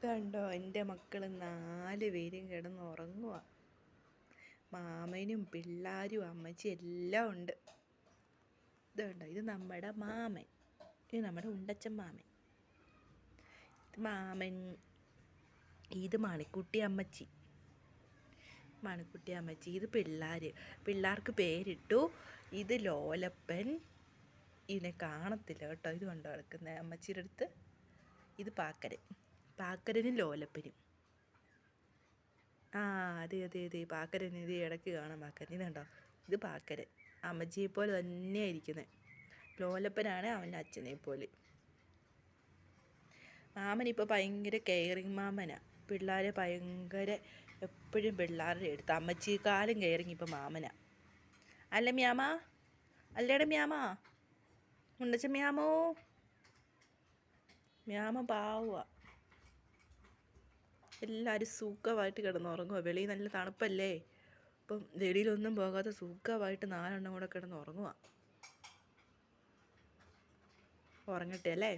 കണ്ടോ, എൻ്റെ മക്കൾ 4 പേരും കിടന്ന് ഉറങ്ങുക. മാമനും പിള്ളേരും അമ്മച്ചി എല്ലാം ഉണ്ട്. ഇത് കണ്ടോ, ഇത് നമ്മുടെ മാമൻ, ഇത് നമ്മുടെ ഉണ്ടച്ചൻ മാമൻ, ഇത് മാമൻ, ഇത് മണിക്കുട്ടി അമ്മച്ചി, ഇത് പിള്ളേർക്ക് പേരിട്ടു. ഇത് ലോലപ്പൻ, ഇതിനെ കാണത്തില്ല കേട്ടോ, ഇത് കണ്ടോ കിടക്കുന്നത് അമ്മച്ചിയുടെ അടുത്ത്. ഇത് പാക്കരനും ലോലപ്പനും. അതെ പാക്കരൻ, ഇത് ഇടയ്ക്ക് കാണാം പാക്കരൻ. ഇത് കണ്ടോ, ഇത് പാക്കരൻ അമ്മച്ചിയെ പോലെ തന്നെയാണ് ഇരിക്കുന്നത്. ലോലപ്പനാണ് അവൻ്റെ അച്ഛനെ പോലെ. മാമനിപ്പോൾ ഭയങ്കര കെയറിങ് മാമനാണ്. പിള്ളേരെ ഭയങ്കര എപ്പോഴും പിള്ളേരുടെ അടുത്ത്. അമ്മച്ചിയെക്കാളും കെയറിങ് ഇപ്പോൾ മാമനാണ്. അല്ല മ്യാമ, അല്ലേടെ മ്യാമ, ഉണ്ടച്ച മ്യാമോ, മ്യാമ പാവുക. എല്ലാവരും സുഖമായിട്ട് കിടന്നുറങ്ങുക. വെളിയിൽ നല്ല തണുപ്പല്ലേ, ഇപ്പം വെളിയിലൊന്നും പോകാതെ സുഖമായിട്ട് 4 എണ്ണം കൂടെ കിടന്നുറങ്ങുക. ഉറങ്ങട്ടെ അല്ലേ.